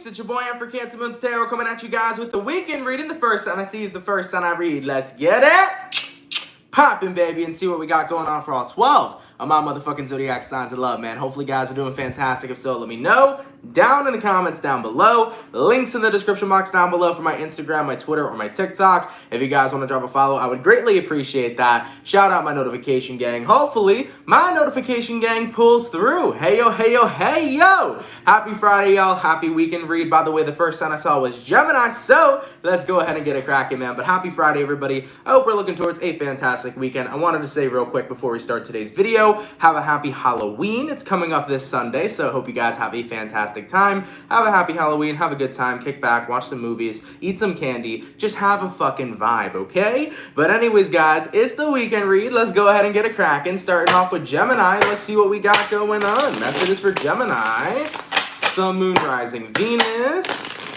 It's your boy I'm for CancerMoonsTarot coming at you guys with the weekend reading. The first sign I see is the first sign I read. Let's get it poppin', baby, and see what we got going on for all 12 of my motherfucking zodiac signs of love, man. Hopefully guys are doing fantastic. If so, let me know down in the comments down below. Links in the description box down below for my Instagram, my Twitter, or my TikTok. If you guys want to drop a follow, I would greatly appreciate that. Shout out my notification gang. Hopefully my notification gang pulls through. Hey yo, hey yo, hey yo. Happy Friday, y'all. Happy weekend read. By the way, the first sign I saw was Gemini, so let's go ahead and get it cracking, man. But happy Friday, everybody. I hope we're looking towards a fantastic weekend. I wanted to say real quick before we start today's video, have a happy Halloween. It's coming up this Sunday, so I hope you guys have a fantastic time. Have a happy Halloween. Have a good time. Kick back, watch some movies, eat some candy. Just have a fucking vibe, okay? But anyways, guys, it's the weekend read. Let's go ahead and get it cracking. Starting off with Gemini. Let's see what we got going on. Messages for Gemini. Sun, Moon, Rising, Venus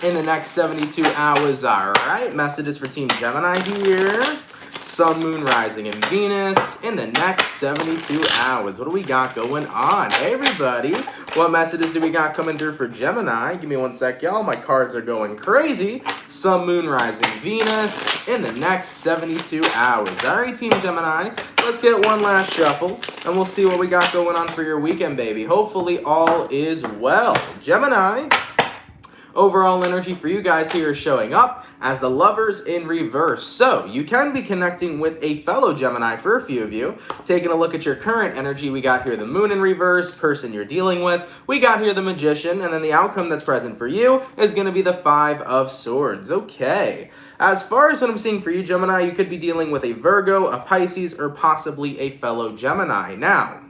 in the next 72 hours. All right. Messages for Team Gemini here. Sun, Moon, Rising, and Venus in the next 72 hours. What do we got going on? Hey, everybody. What messages do we got coming through for Gemini? Give me one sec, y'all. My cards are going crazy. Sun, Moon, Rising, Venus in the next 72 hours. All right, Team Gemini. Let's get one last shuffle, and we'll see what we got going on for your weekend, baby. Hopefully, all is well. Gemini. Overall energy for you guys here is showing up as the Lovers in reverse. So you can be connecting with a fellow Gemini for a few of you. Taking a look at your current energy, we got here the Moon in reverse, person you're dealing with. We got here the Magician, and then the outcome that's present for you is going to be the Five of Swords. Okay. As far as what I'm seeing for you, Gemini, you could be dealing with a Virgo, a Pisces, or possibly a fellow Gemini. Now,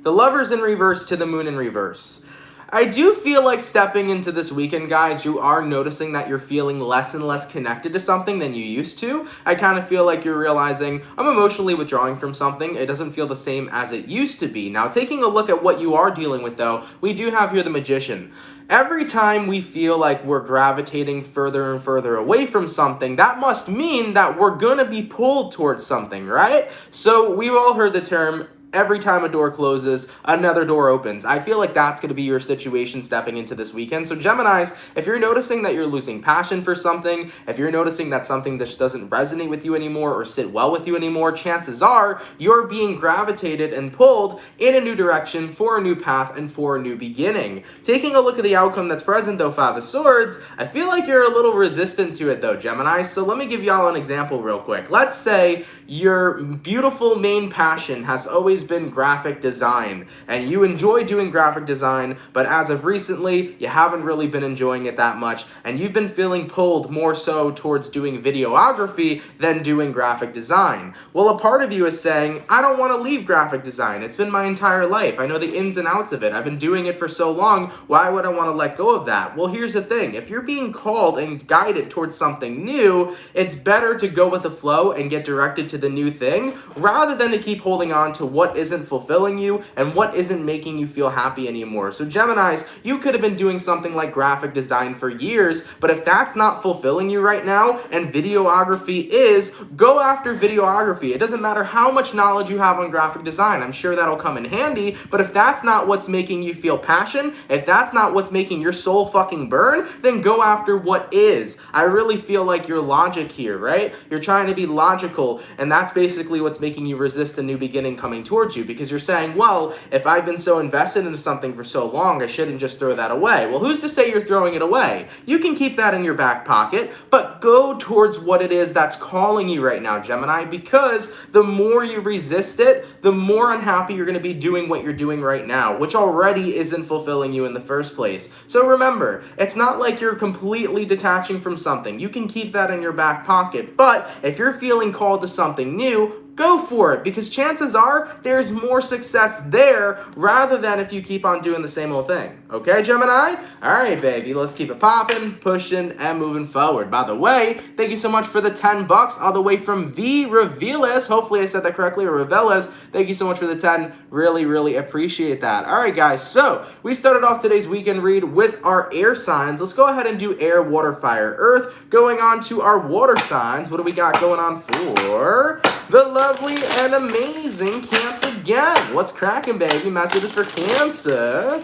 the Lovers in reverse to the Moon in reverse. I do feel like stepping into this weekend, guys, you are noticing that you're feeling less and less connected to something than you used to. I kind of feel like you're realizing, I'm emotionally withdrawing from something. It doesn't feel the same as it used to be. Now, taking a look at what you are dealing with, though, we do have here the Magician. Every time we feel like we're gravitating further and further away from something, that must mean that we're gonna be pulled towards something, right? So we've all heard the term, every time a door closes, another door opens. I feel like that's going to be your situation stepping into this weekend. So Geminis, if you're noticing that you're losing passion for something, if you're noticing that something just doesn't resonate with you anymore or sit well with you anymore, chances are you're being gravitated and pulled in a new direction for a new path and for a new beginning. Taking a look at the outcome that's present, though, Five of Swords, I feel like you're a little resistant to it, though, Gemini. So let me give y'all an example real quick. Let's say your beautiful main passion has always been graphic design, and you enjoy doing graphic design, but as of recently, you haven't really been enjoying it that much, and you've been feeling pulled more so towards doing videography than doing graphic design. Well, a part of you is saying, I don't want to leave graphic design. It's been my entire life. I know the ins and outs of it. I've been doing it for so long. Why would I want to let go of that? Well, here's the thing. If you're being called and guided towards something new, it's better to go with the flow and get directed to the new thing rather than to keep holding on to what isn't fulfilling you and what isn't making you feel happy anymore. So Geminis, you could have been doing something like graphic design for years, but if that's not fulfilling you right now and videography is, go after videography. It doesn't matter how much knowledge you have on graphic design. I'm sure that'll come in handy, but if that's not what's making you feel passion, if that's not what's making your soul fucking burn, then go after what is. I really feel like your logic here, right? You're trying to be logical, and that's basically what's making you resist a new beginning coming towards you, because you're saying, well, if I've been so invested into something for so long, I shouldn't just throw that away. Well, who's to say you're throwing it away? You can keep that in your back pocket, but go towards what it is that's calling you right now, Gemini, because the more you resist it, the more unhappy you're going to be doing what you're doing right now, which already isn't fulfilling you in the first place. So remember, it's not like you're completely detaching from something. You can keep that in your back pocket, but if you're feeling called to something new, go for it, because chances are there's more success there rather than if you keep on doing the same old thing. Okay, Gemini? All right, baby, let's keep it popping, pushing, and moving forward. By the way, thank you so much for the $10 all the way from V. Revelis. Hopefully I said that correctly, or Revelis. Thank you so much for the 10. Really, really appreciate that. All right, guys, so we started off today's weekend read with our air signs. Let's go ahead and do air, water, fire, earth. Going on to our water signs. What do we got going on for the lovely and amazing Cancer gang? What's cracking, baby? Messages for Cancer.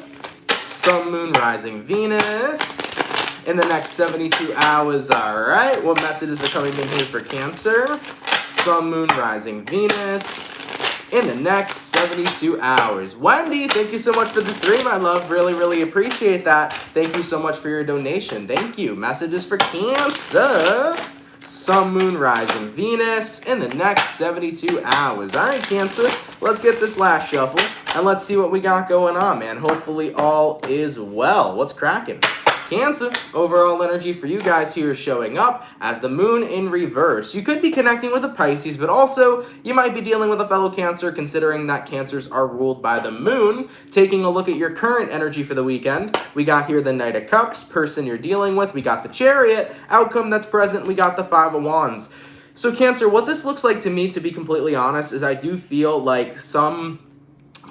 Sun, Moon, Rising, Venus. In the next 72 hours, all right. What messages are coming in here for Cancer? Sun, Moon, Rising, Venus. In the next 72 hours. Wendy, thank you so much for the 3, my love. Really, really appreciate that. Thank you so much for your donation. Thank you. Messages for Cancer. Sun, Moon, Rising, Venus in the next 72 hours. All right, Cancer, let's get this last shuffle, and let's see what we got going on, man. Hopefully all is well. What's cracking? Cancer, overall energy for you guys here is showing up as the moon in reverse. You could be connecting with a Pisces, but also you might be dealing with a fellow Cancer, considering that Cancers are ruled by the moon. Taking a look at your current energy for the weekend, we got here the Knight of Cups, person you're dealing with, we got the Chariot, outcome that's present, we got the 5 of Wands. So Cancer, what this looks like to me, to be completely honest, is I do feel like some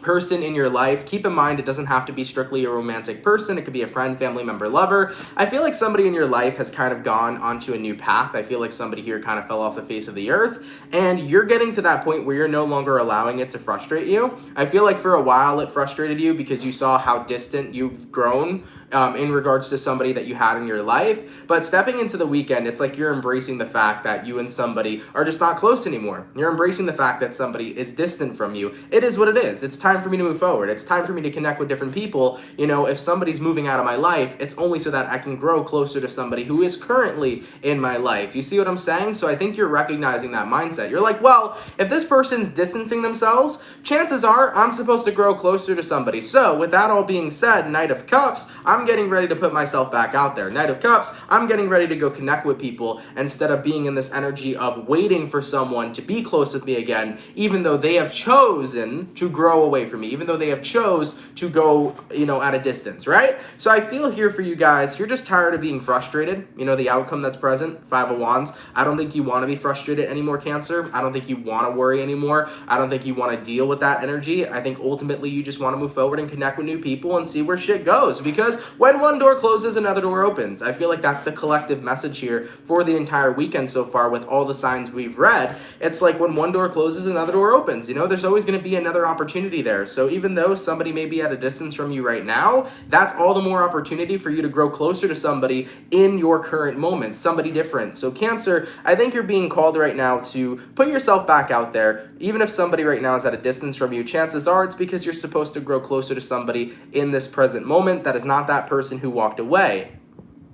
person in your life, keep in mind it doesn't have to be strictly a romantic person, it could be a friend, family member, lover. I feel like somebody in your life has kind of gone onto a new path. I feel like somebody here kind of fell off the face of the earth, and you're getting to that point where you're no longer allowing it to frustrate you. I feel like for a while it frustrated you because you saw how distant you've grown in regards to somebody that you had in your life. But stepping into the weekend, it's like you're embracing the fact that you and somebody are just not close anymore. You're embracing the fact that somebody is distant from you. It is what it is. It's time for me to move forward. It's time for me to connect with different people. You know, if somebody's moving out of my life, it's only so that I can grow closer to somebody who is currently in my life. You see what I'm saying? So I think you're recognizing that mindset. You're like, well, if this person's distancing themselves, chances are I'm supposed to grow closer to somebody. So with that all being said, Knight of Cups, I'm getting ready to put myself back out there. Knight of Cups, I'm getting ready to go connect with people instead of being in this energy of waiting for someone to be close with me again, even though they have chosen to grow away from me, even though they have chose to go, you know, at a distance, right? So I feel here for you guys, you're just tired of being frustrated. You know, the outcome that's present, 5 of Wands. I don't think you want to be frustrated anymore, Cancer. I don't think you want to worry anymore. I don't think you want to deal with that energy. I think ultimately you just want to move forward and connect with new people and see where shit goes, because when one door closes, another door opens. I feel like that's the collective message here for the entire weekend so far with all the signs we've read. It's like when one door closes, another door opens. You know, there's always going to be another opportunity there. So even though somebody may be at a distance from you right now, that's all the more opportunity for you to grow closer to somebody in your current moment, somebody different. So Cancer, I think you're being called right now to put yourself back out there. Even if somebody right now is at a distance from you, chances are it's because you're supposed to grow closer to somebody in this present moment that is not that person who walked away.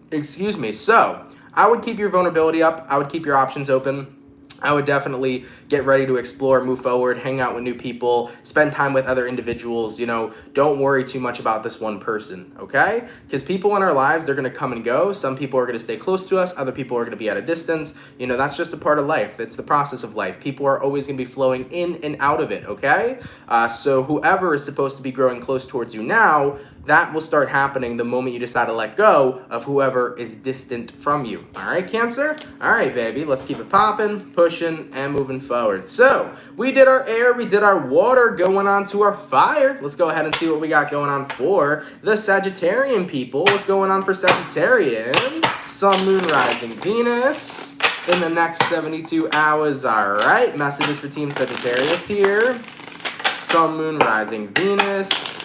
Excuse me. So I would keep your vulnerability up. I would keep your options open. I would definitely get ready to explore, move forward, hang out with new people, spend time with other individuals. You know, don't worry too much about this one person, okay? Because people in our lives, they're going to come and go. Some people are going to stay close to us. Other people are going to be at a distance. You know, that's just a part of life. It's the process of life. People are always going to be flowing in and out of it, okay? So whoever is supposed to be growing close towards you now, that will start happening the moment you decide to let go of whoever is distant from you. All right, Cancer? All right, baby. Let's keep it popping, pushing, and moving forward. So we did our air, we did our water, going on to our fire. Let's go ahead and see what we got going on for the Sagittarian people. What's going on for Sagittarian? Sun, Moon, Rising, Venus in the next 72 hours. All right, messages for Team Sagittarius here. Sun, Moon, Rising, Venus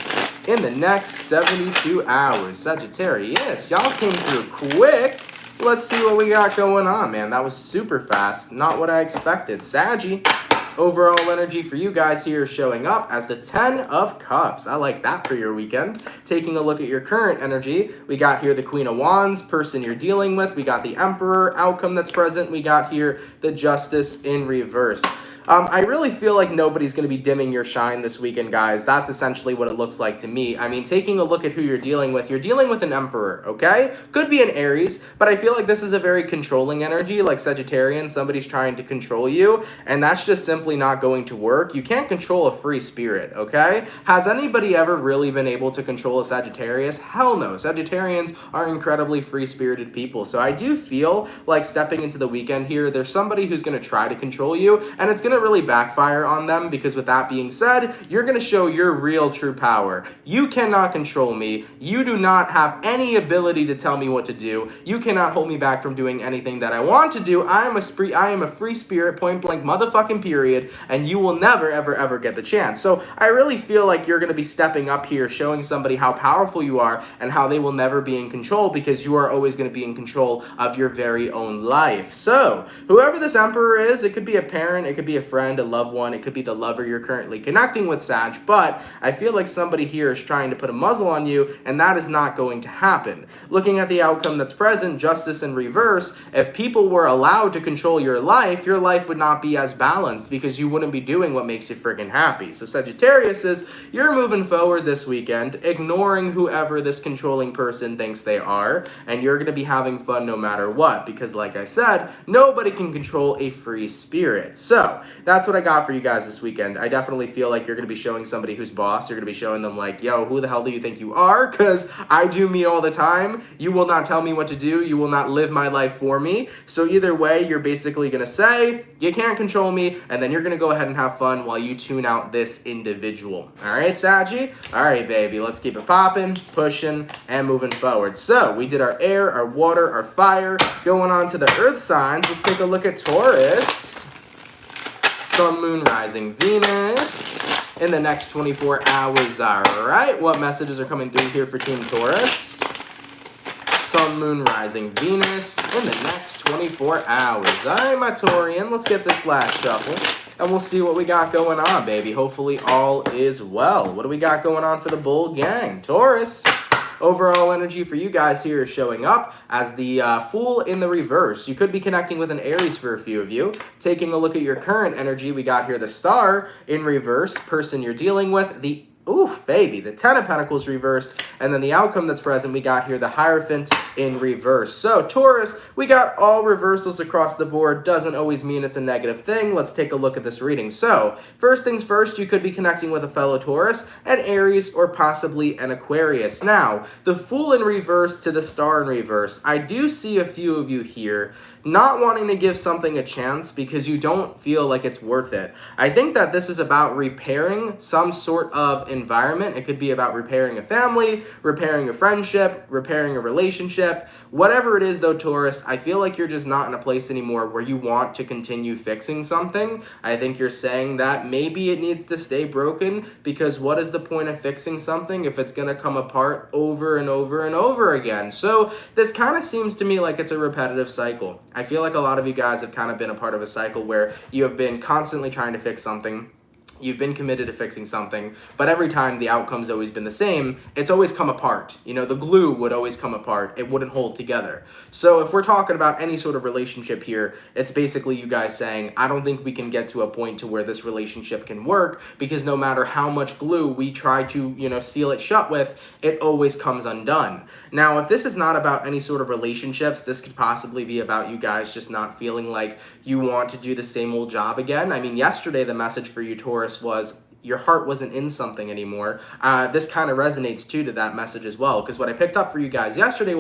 in the next 72 hours. Sagittarius, y'all came through quick. Let's see what we got going on, man. That was super fast. Not what I expected. Saggy, overall energy for you guys here is showing up as the 10 of Cups. I like that for your weekend. Taking a look at your current energy, we got here the Queen of Wands, person you're dealing with. We got the Emperor, outcome that's present. We got here the Justice in reverse. I really feel like nobody's going to be dimming your shine this weekend, guys. That's essentially what it looks like to me. I mean, taking a look at who you're dealing with an Emperor, okay? Could be an Aries, but I feel like this is a very controlling energy, like Sagittarian. Somebody's trying to control you, and that's just simply not going to work. You can't control a free spirit, okay? Has anybody ever really been able to control a Sagittarius? Hell no. Sagittarians are incredibly free-spirited people, so I do feel like stepping into the weekend here, there's somebody who's going to try to control you, and it's going going to really backfire on them, because with that being said, you're going to show your real true power. You cannot control me. You do not have any ability to tell me what to do. You cannot hold me back from doing anything that I want to do. I am a free spirit, point blank motherfucking period, and you will never, ever, ever get the chance. So I really feel like you're going to be stepping up here, showing somebody how powerful you are and how they will never be in control, because you are always going to be in control of your very own life. So whoever this Emperor is, it could be a parent, it could be a friend, a loved one, it could be the lover you're currently connecting with, Sag, but I feel like somebody here is trying to put a muzzle on you, and that is not going to happen. Looking at the outcome that's present, justice in reverse, if people were allowed to control your life would not be as balanced, because you wouldn't be doing what makes you friggin' happy. So Sagittarius is, you're moving forward this weekend, ignoring whoever this controlling person thinks they are, and you're going to be having fun no matter what, because like I said, nobody can control a free spirit. So that's what I got for you guys this weekend. I definitely feel like you're going to be showing somebody who's boss. You're going to be showing them like, yo, who the hell do you think you are? Because I do me all the time. You will not tell me what to do. You will not live my life for me. So either way, you're basically going to say, you can't control me, and then you're going to go ahead and have fun while you tune out this individual. All right, Saggy? All right, baby, let's keep it popping, pushing, and moving forward. So we did our air, our water, our fire. Going on to the earth signs, let's take a look at Taurus. Sun, Moon, Rising, Venus in the next 24 hours. All right, what messages are coming through here for Team Taurus? Sun, Moon, Rising, Venus in the next 24 hours. All right, my Taurian, let's get this last shuffle, and we'll see what we got going on, baby. Hopefully all is well. What do we got going on for the Bull Gang? Taurus. Overall energy for you guys here is showing up as the Fool in the reverse. You could be connecting with an Aries for a few of you. Taking a look at your current energy, we got here the Star in reverse, person you're dealing with, the baby, the Ten of Pentacles reversed, and then the outcome that's present, we got here the Hierophant in reverse. So Taurus, we got all reversals across the board. Doesn't always mean it's a negative thing. Let's take a look at this reading. So first things first, you could be connecting with a fellow Taurus, an Aries, or possibly an Aquarius. Now, the Fool in reverse to the Star in reverse, I do see a few of you here not wanting to give something a chance because you don't feel like it's worth it. I think that this is about repairing some sort of environment. It could be about repairing a family, repairing a friendship, repairing a relationship. Whatever it is though, Taurus, I feel like you're just not in a place anymore where you want to continue fixing something. I think you're saying that maybe it needs to stay broken, because what is the point of fixing something if it's going to come apart over and over and over again? So this kind of seems to me like it's a repetitive cycle. I feel like a lot of you guys have kind of been a part of a cycle where you have been constantly trying to fix something. You've been committed to fixing something, but every time the outcome's always been the same. It's always come apart. You know, the glue would always come apart. It wouldn't hold together. So if we're talking about any sort of relationship here, it's basically you guys saying, I don't think we can get to a point to where this relationship can work, because no matter how much glue we try to, you know, seal it shut with, it always comes undone. Now, if this is not about any sort of relationships, this could possibly be about you guys just not feeling like you want to do the same old job again. I mean, yesterday the message for you, Taurus, was your heart wasn't in something anymore. This kind of resonates too to that message as well, because what I picked up for you guys yesterday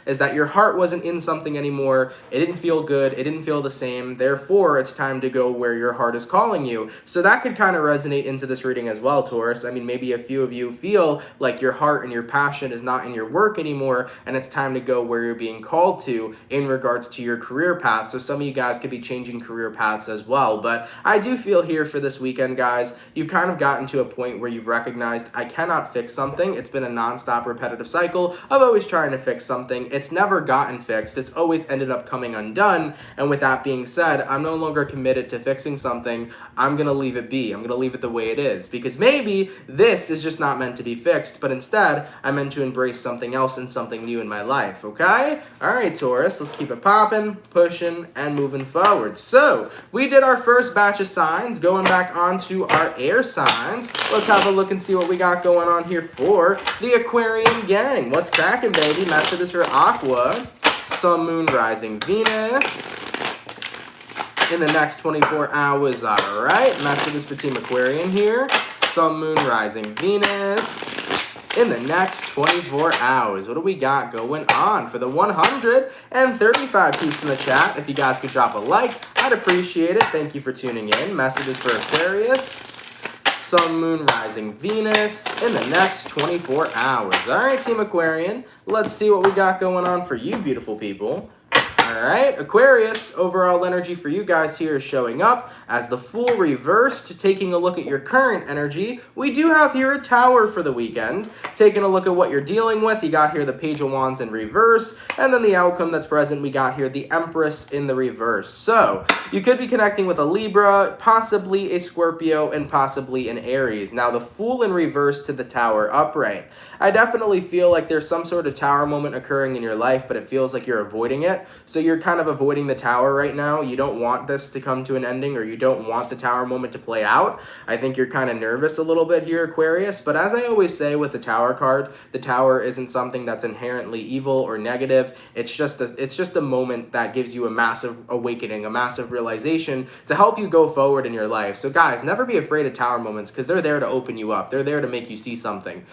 is that your heart wasn't in something anymore. It didn't feel good. It didn't feel the same. Therefore, it's time to go where your heart is calling you. So that could kind of resonate into this reading as well, Taurus. I mean, maybe a few of you feel like your heart and your passion is not in your work anymore, and it's time to go where you're being called to in regards to your career path. So some of you guys could be changing career paths as well. But I do feel here for this weekend, guys, you've kind of gotten to a point where you've recognized, I cannot fix something. It's been a non-stop repetitive cycle of always trying to fix something. It's never gotten fixed. It's always ended up coming undone. And with that being said, I'm no longer committed to fixing something. I'm going to leave it be. I'm going to leave it the way it is, because maybe this is just not meant to be fixed, but instead I'm meant to embrace something else and something new in my life. Okay? All right, Taurus, let's keep it popping, pushing, and moving forward. So we did our first batch of signs. Going back onto our air signs, let's have a look and see what we got going on here for the Aquarian gang. What's cracking, baby? Messages for Aqua, Sun, Moon, Rising, Venus in the next 24 hours. All right, messages for Team Aquarian here. Sun, Moon, Rising, Venus in the next 24 hours. What do we got going on? For the 135 peeps in the chat, if you guys could drop a like, I'd appreciate it. Thank you for tuning in. Messages for Aquarius, Sun, Moon, Rising, Venus in the next 24 hours. All right, Team Aquarian, let's see what we got going on for you beautiful people. All right, Aquarius, overall energy for you guys here is showing up as the Fool reversed. Taking a look at your current energy, we do have here a Tower for the weekend. Taking a look at what you're dealing with, you got here the Page of Wands in reverse, and then the outcome that's present, we got here the Empress in the reverse. So, you could be connecting with a Libra, possibly a Scorpio, and possibly an Aries. Now, the Fool in reverse to the Tower upright. I definitely feel like there's some sort of Tower moment occurring in your life, but it feels like you're avoiding it. So you're kind of avoiding the Tower right now. You don't want this to come to an ending, or you don't want the Tower moment to play out. I think you're kind of nervous a little bit here, Aquarius. But as I always say with the Tower card, the Tower isn't something that's inherently evil or negative. It's just a moment that gives you a massive awakening, a massive realization to help you go forward in your life. So guys, never be afraid of Tower moments, because they're there to open you up. They're there to make you see something.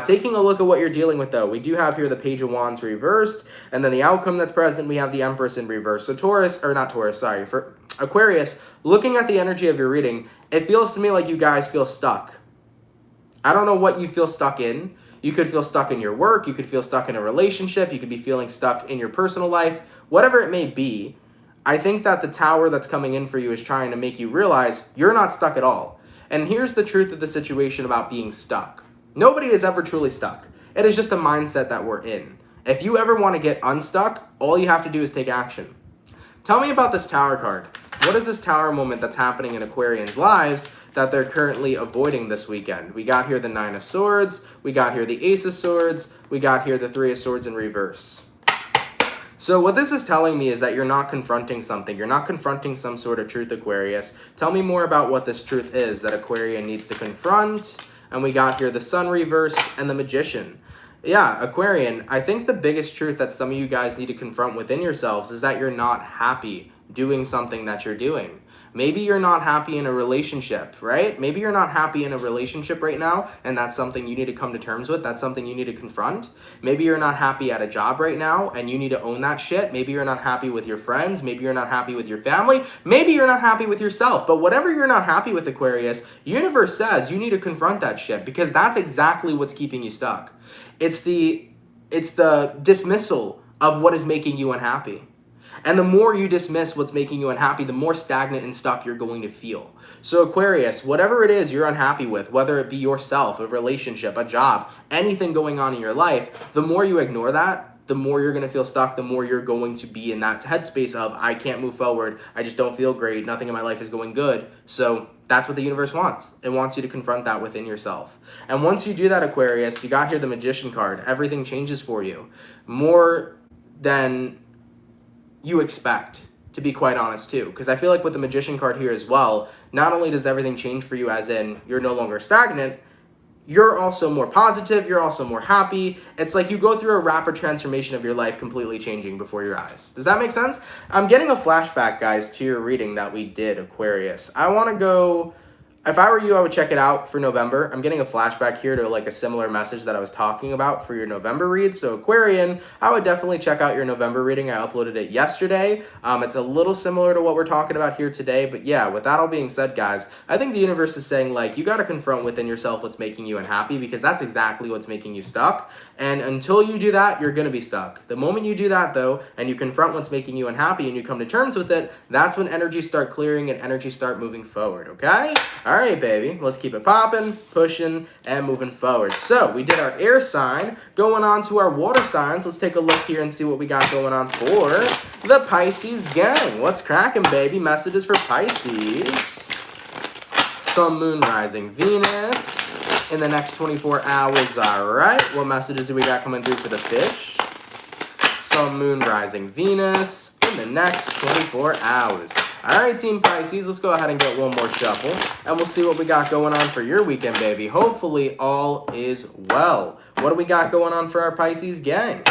Taking a look at what you're dealing with, though, we do have here the Page of Wands reversed, and then the outcome that's present, we have the Empress in reverse. So for Aquarius, looking at the energy of your reading, it feels to me like you guys feel stuck. I don't know what you feel stuck in. You could feel stuck in your work, you could feel stuck in a relationship, you could be feeling stuck in your personal life, whatever it may be. I think that the Tower that's coming in for you is trying to make you realize you're not stuck at all. And here's the truth of the situation about being stuck. Nobody is ever truly stuck. It is just a mindset that we're in. If you ever want to get unstuck, all you have to do is take action. Tell me about this Tower card. What is this Tower moment that's happening in Aquarians' lives that they're currently avoiding this weekend? We got here the Nine of Swords, we got here the Ace of Swords, we got here the Three of Swords in reverse. So what this is telling me is that you're not confronting something. You're not confronting some sort of truth, Aquarius. Tell me more about what this truth is that Aquarian needs to confront. And we got here the Sun reversed and the Magician. Yeah, Aquarian, I think the biggest truth that some of you guys need to confront within yourselves is that you're not happy doing something that you're doing. Maybe you're not happy in a relationship, right? Maybe you're not happy in a relationship right now, and that's something you need to come to terms with. That's something you need to confront. Maybe you're not happy at a job right now, and you need to own that shit. Maybe you're not happy with your friends. Maybe you're not happy with your family. Maybe you're not happy with yourself. But whatever you're not happy with, Aquarius, universe says you need to confront that shit, because that's exactly what's keeping you stuck. It's the dismissal of what is making you unhappy. And the more you dismiss what's making you unhappy, the more stagnant and stuck you're going to feel. So Aquarius, whatever it is you're unhappy with, whether it be yourself, a relationship, a job, anything going on in your life, the more you ignore that, the more you're going to feel stuck, the more you're going to be in that headspace of, I can't move forward, I just don't feel great, nothing in my life is going good. So that's what the universe wants. It wants you to confront that within yourself. And once you do that, Aquarius, you got here the Magician card. Everything changes for you. More than you expect, to be quite honest too, because I feel like with the Magician card here as well, not only does everything change for you as in you're no longer stagnant, you're also more positive, you're also more happy. It's like you go through a rapid transformation of your life completely changing before your eyes. Does that make sense? I'm getting a flashback, guys, to your reading that we did, Aquarius. I want to go, if I were you, I would check it out for November. I'm getting a flashback here to like a similar message that I was talking about for your November read. So Aquarian, I would definitely check out your November reading. I uploaded it yesterday. It's a little similar to what we're talking about here today. But yeah, with that all being said, guys, I think the universe is saying like, you got to confront within yourself what's making you unhappy, because that's exactly what's making you stuck. And until you do that, you're going to be stuck. The moment you do that though, and you confront what's making you unhappy and you come to terms with it, that's when energies start clearing and energies start moving forward. Okay? All right, baby, let's keep it popping, pushing, and moving forward. So we did our air sign. Going on to our water signs. Let's take a look here and see what we got going on for the Pisces gang. What's cracking, baby? Messages for Pisces. Sun, Moon, Rising, Venus in the next 24 hours. All right, what messages do we got coming through for the fish? Sun, Moon, Rising, Venus in the next 24 hours. All right, Team Pisces, let's go ahead and get one more shuffle, and we'll see what we got going on for your weekend, baby. Hopefully, all is well. What do we got going on for our Pisces gang?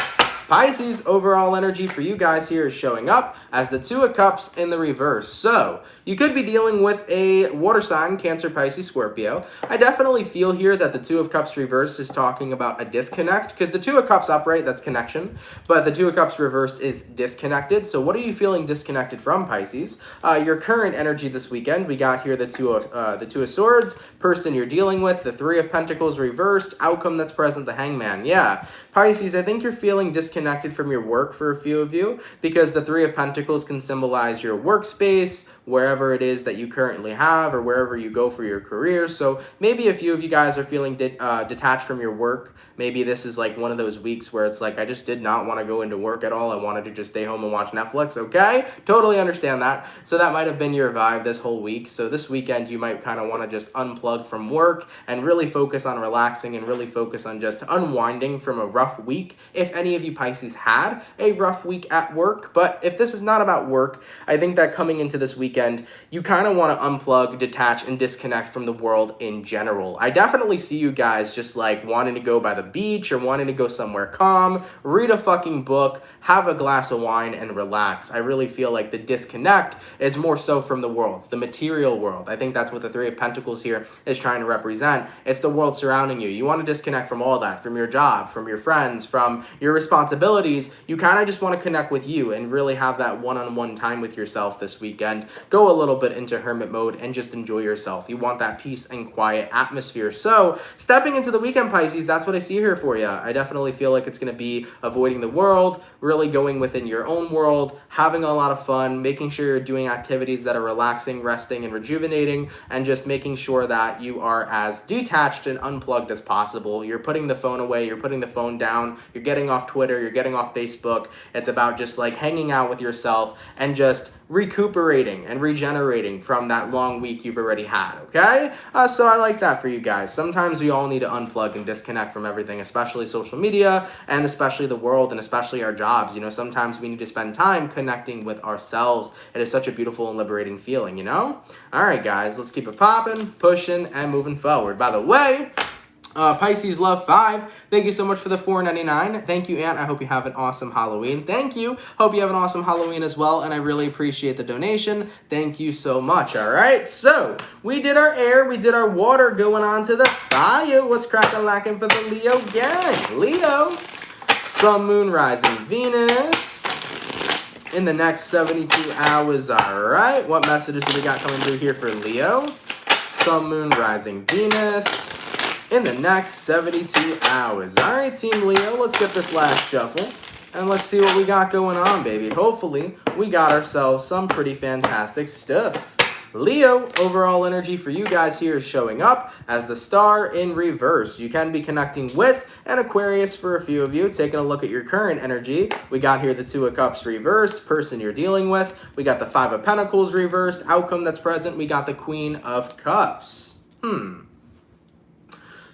Pisces, overall energy for you guys here is showing up as the Two of Cups in the reverse. So, you could be dealing with a water sign, Cancer, Pisces, Scorpio. I definitely feel here that the Two of Cups reversed is talking about a disconnect, because the Two of Cups upright, that's connection, but the Two of Cups reversed is disconnected. So what are you feeling disconnected from, Pisces? Your current energy this weekend, we got here the Two of Swords, person you're dealing with, the Three of Pentacles reversed, outcome that's present, the Hangman. Yeah, Pisces, I think you're feeling disconnected from your work for a few of you, because the Three of Pentacles can symbolize your workspace, wherever it is that you currently have, or wherever you go for your career. So maybe a few of you guys are feeling detached from your work. Maybe this is like one of those weeks where it's like, I just did not want to go into work at all. I wanted to just stay home and watch Netflix. Okay, totally understand that. So that might have been your vibe this whole week. So this weekend you might kind of want to just unplug from work and really focus on relaxing and really focus on just unwinding from a rough week. If any of you Pisces had a rough week at work, but if this is not about work, I think that coming into this weekend, you kind of want to unplug, detach, and disconnect from the world in general. I definitely see you guys just like wanting to go by the beach or wanting to go somewhere calm, read a fucking book, have a glass of wine, and relax. I really feel like the disconnect is more so from the world, the material world. I think that's what the Three of Pentacles here is trying to represent. It's the world surrounding you. You want to disconnect from all that, from your job, from your friends, from your responsibilities. You kind of just want to connect with you and really have that one-on-one time with yourself this weekend. Go a little bit into hermit mode and just enjoy yourself. You want that peace and quiet atmosphere. So stepping into the weekend, Pisces, that's what I see here for you. I definitely feel like it's going to be avoiding the world, really going within your own world, having a lot of fun, making sure you're doing activities that are relaxing, resting, and rejuvenating, and just making sure that you are as detached and unplugged as possible. You're putting the phone away, you're putting the phone down, you're getting off Twitter, you're getting off Facebook. It's about just like hanging out with yourself and just recuperating and regenerating from that long week you've already had, okay? So I like that for you guys. Sometimes we all need to unplug and disconnect from everything, especially social media and especially the world and especially our jobs. You know, sometimes we need to spend time connecting with ourselves. It is such a beautiful and liberating feeling, you know? All right, guys, let's keep it popping, pushing, and moving forward. By the way, Pisces Love 5, thank you so much for the $4.99. Thank you, Aunt. I hope you have an awesome Halloween. Thank you. Hope you have an awesome Halloween as well, and I really appreciate the donation. Thank you so much, all right? So, we did our air, we did our water, going on to the fire. What's cracking lacking for the Leo gang? Leo, Sun, Moon, Rising, Venus in the next 72 hours, all right? What messages do we got coming through here for Leo? Sun, Moon, Rising, Venus in the next 72 hours. All right, Team Leo, let's get this last shuffle, and let's see what we got going on, baby. Hopefully, we got ourselves some pretty fantastic stuff. Leo, overall energy for you guys here is showing up as the Star in reverse. You can be connecting with an Aquarius for a few of you. Taking a look at your current energy, we got here the Two of Cups reversed, person you're dealing with. We got the Five of Pentacles reversed, outcome that's present. We got the Queen of Cups.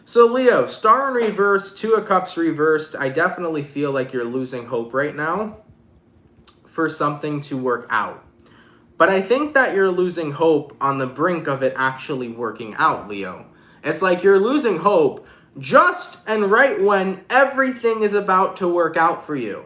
So Leo, Star in reverse, Two of Cups reversed. I definitely feel like you're losing hope right now for something to work out. But I think that you're losing hope on the brink of it actually working out, Leo. It's like you're losing hope just and right when everything is about to work out for you.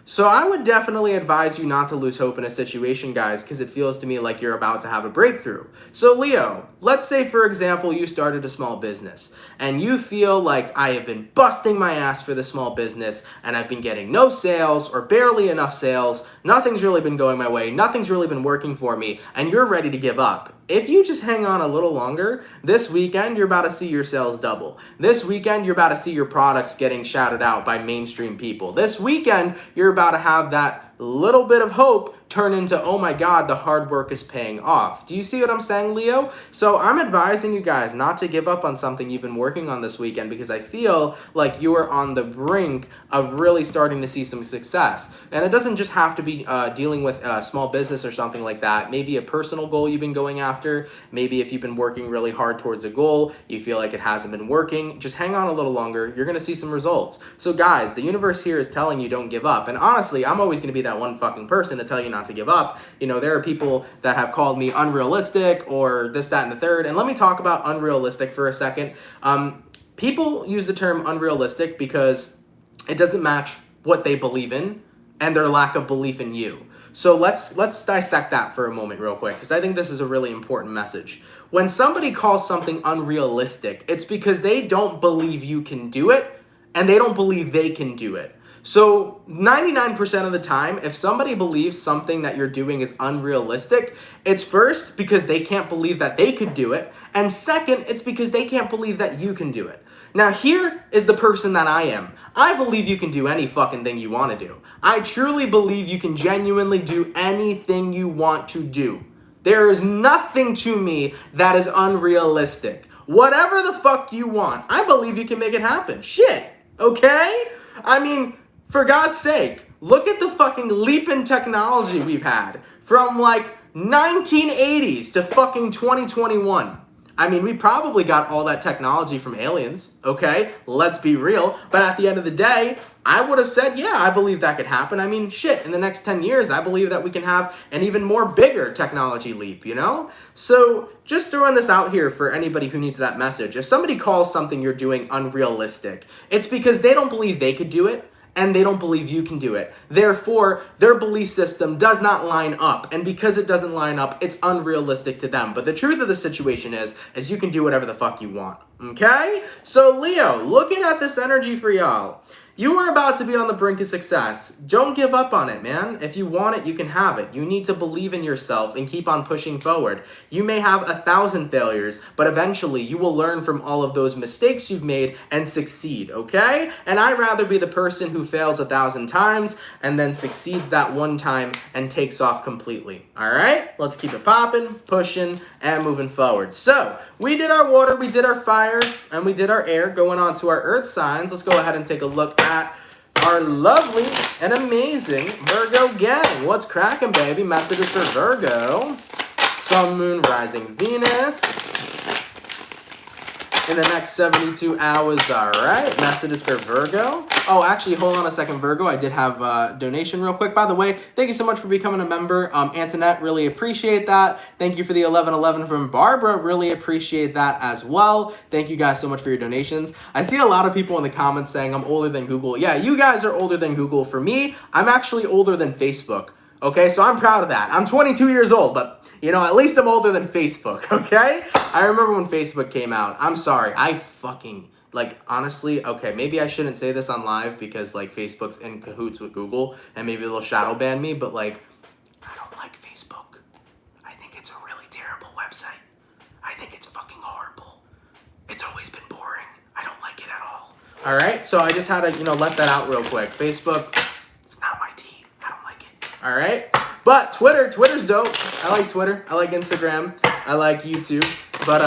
So I would definitely advise you not to lose hope in a situation, guys, because it feels to me like you're about to have a breakthrough. So Leo, let's say, for example, you started a small business and you feel like I have been busting my ass for the small business and I've been getting no sales or barely enough sales. Nothing's really been going my way. Nothing's really been working for me, and you're ready to give up. If you just hang on a little longer, this weekend, you're about to see your sales double. This weekend, you're about to see your products getting shouted out by mainstream people. This weekend, you're about to have that little bit of hope turn into, oh my God, the hard work is paying off. Do you see what I'm saying, Leo? So I'm advising you guys not to give up on something you've been working on this weekend, because I feel like you are on the brink of really starting to see some success. And it doesn't just have to be dealing with a small business or something like that. Maybe a personal goal you've been going after. Maybe if you've been working really hard towards a goal, you feel like it hasn't been working. Just hang on a little longer. You're going to see some results. So guys, the universe here is telling you don't give up. And honestly, I'm always going to be that one fucking person to tell you not to give up. You know, there are people that have called me unrealistic or this, that, and the third. And let me talk about unrealistic for a second. People use the term unrealistic because it doesn't match what they believe in and their lack of belief in you. So let's dissect that for a moment real quick, because I think this is a really important message. When somebody calls something unrealistic, it's because they don't believe you can do it, and they don't believe they can do it. So 99% of the time, if somebody believes something that you're doing is unrealistic, it's first because they can't believe that they could do it, and second, it's because they can't believe that you can do it. Now here is the person that I am. I believe you can do any fucking thing you want to do. I truly believe you can genuinely do anything you want to do. There is nothing to me that is unrealistic. Whatever the fuck you want, I believe you can make it happen. Shit, okay? I mean, for God's sake, look at the fucking leap in technology we've had from like 1980s to fucking 2021. I mean, we probably got all that technology from aliens, okay? Let's be real. But at the end of the day, I would have said, yeah, I believe that could happen. I mean, shit, in the next 10 years, I believe that we can have an even more bigger technology leap, you know? So just throwing this out here for anybody who needs that message. If somebody calls something you're doing unrealistic, it's because they don't believe they could do it, and they don't believe you can do it. Therefore, their belief system does not line up. And because it doesn't line up, it's unrealistic to them. But the truth of the situation is you can do whatever the fuck you want. Okay? So Leo, looking at this energy for y'all, you are about to be on the brink of success. Don't give up on it, man. If you want it, you can have it. You need to believe in yourself and keep on pushing forward. You may have 1,000 failures, but eventually you will learn from all of those mistakes you've made and succeed, okay? And I'd rather be the person who fails 1,000 times and then succeeds that one time and takes off completely, all right? Let's keep it popping, pushing, and moving forward. So, we did our water, we did our fire, and we did our air. Going on to our earth signs, let's go ahead and take a look at our lovely and amazing Virgo gang. What's cracking, baby? Messages for Virgo. Sun, Moon, Rising, Venus. In the next 72 hours, all right. Messages for Virgo. Oh, actually, hold on a second, Virgo. I did have a donation real quick. By the way, thank you so much for becoming a member. Antoinette, really appreciate that. Thank you for the 1111 from Barbara. Really appreciate that as well. Thank you guys so much for your donations. I see a lot of people in the comments saying I'm older than Google. Yeah, you guys are older than Google. For me, I'm actually older than Facebook. Okay, so I'm proud of that. I'm 22 years old, but you know, at least I'm older than Facebook, okay? I remember when Facebook came out. I'm sorry. I fucking, like, honestly, okay, maybe I shouldn't say this on live because, like, Facebook's in cahoots with Google and maybe they'll shadow ban me, but, like, I don't like Facebook. I think it's a really terrible website. I think it's fucking horrible. It's always been boring. I don't like it at all. All right? So I just had to, you know, let that out real quick. Facebook, it's not my tea. I don't like it. All right? But Twitter's dope. I like Twitter. I like Instagram. I like YouTube. But,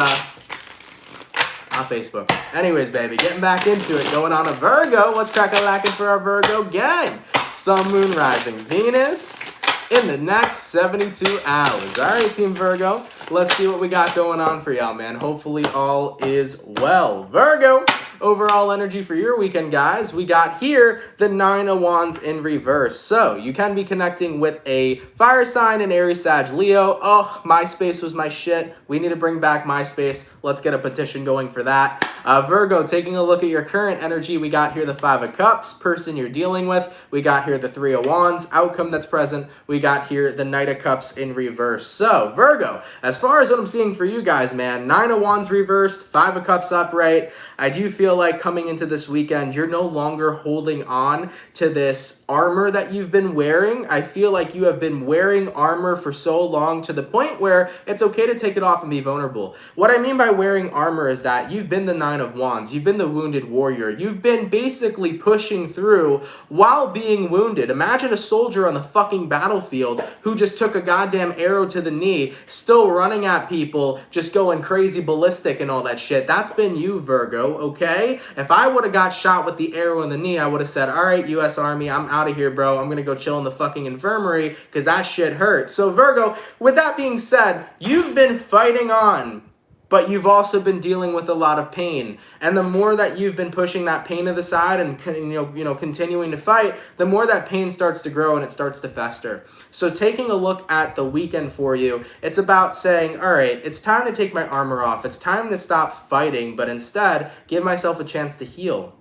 not Facebook. Anyways, baby, getting back into it. Going on a Virgo. What's crackalacking for our Virgo gang? Sun, Moon, Rising, Venus in the next 72 hours. All right, Team Virgo. Let's see what we got going on for y'all, man. Hopefully all is well. Virgo. Overall energy for your weekend, guys. We got here the 9 of Wands in reverse. So you can be connecting with a fire sign, an Aries, Sag, Leo. Oh, MySpace was my shit. We need to bring back MySpace. Let's get a petition going for that. Virgo, taking a look at your current energy, we got here the 5 of Cups, person you're dealing with. We got here the 3 of Wands, outcome that's present. We got here the Knight of Cups in reverse. So, Virgo, as far as what I'm seeing for you guys, man, 9 of Wands reversed, 5 of Cups upright. I do feel like coming into this weekend, you're no longer holding on to this armor that you've been wearing. I feel like you have been wearing armor for so long to the point where it's okay to take it off and be vulnerable. What I mean by wearing armor is that you've been the 9 of Wands. You've been the wounded warrior. You've been basically pushing through while being wounded. Imagine a soldier on the fucking battlefield who just took a goddamn arrow to the knee, still running at people, just going crazy ballistic and all that shit. That's been you, Virgo, okay? If I would have got shot with the arrow in the knee, I would have said, all right, U.S. Army, I'm out of here, bro. I'm going to go chill in the fucking infirmary because that shit hurt. So, Virgo, with that being said, you've been fighting on, but you've also been dealing with a lot of pain. And the more that you've been pushing that pain to the side and continuing to fight, the more that pain starts to grow and it starts to fester. So taking a look at the weekend for you, it's about saying, all right, it's time to take my armor off. It's time to stop fighting, but instead give myself a chance to heal.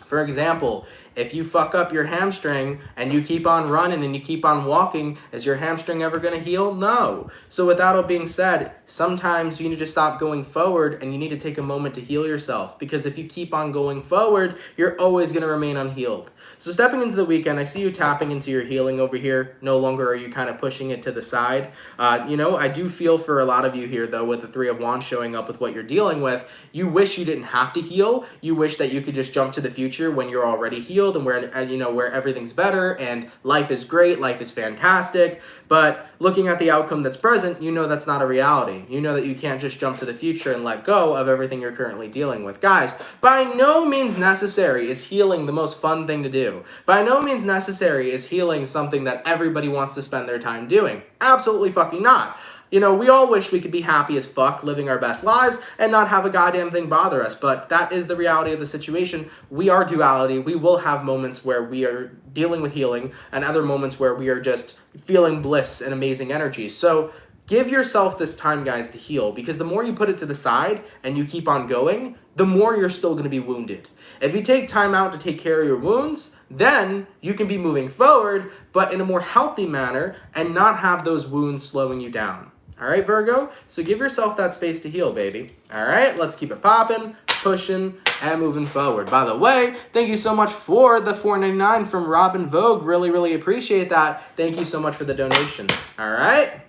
For example, if you fuck up your hamstring and you keep on running and you keep on walking, is your hamstring ever going to heal? No. So with that all being said, sometimes you need to stop going forward and you need to take a moment to heal yourself, because if you keep on going forward, you're always going to remain unhealed. So stepping into the weekend, I see you tapping into your healing over here. No longer are you kind of pushing it to the side. I do feel for a lot of you here, though, with the Three of Wands showing up with what you're dealing with, you wish you didn't have to heal. You wish that you could just jump to the future when you're already healed and where everything's better and life is great, life is fantastic. But looking at the outcome that's present, you know that's not a reality. You know that you can't just jump to the future and let go of everything you're currently dealing with. Guys, by no means necessary is healing the most fun thing to do. By no means necessary is healing something that everybody wants to spend their time doing. Absolutely fucking not. We all wish we could be happy as fuck, living our best lives, and not have a goddamn thing bother us, but that is the reality of the situation. We are duality. We will have moments where we are dealing with healing, and other moments where we are just feeling bliss and amazing energy. So give yourself this time, guys, to heal, because the more you put it to the side and you keep on going, the more you're still going to be wounded. If you take time out to take care of your wounds, then you can be moving forward, but in a more healthy manner, and not have those wounds slowing you down. All right, Virgo? So give yourself that space to heal, baby. All right, let's keep it popping, pushing, and moving forward. By the way, thank you so much for the $4.99 from Robin Vogue. Really, really appreciate that. Thank you so much for the donation. All right?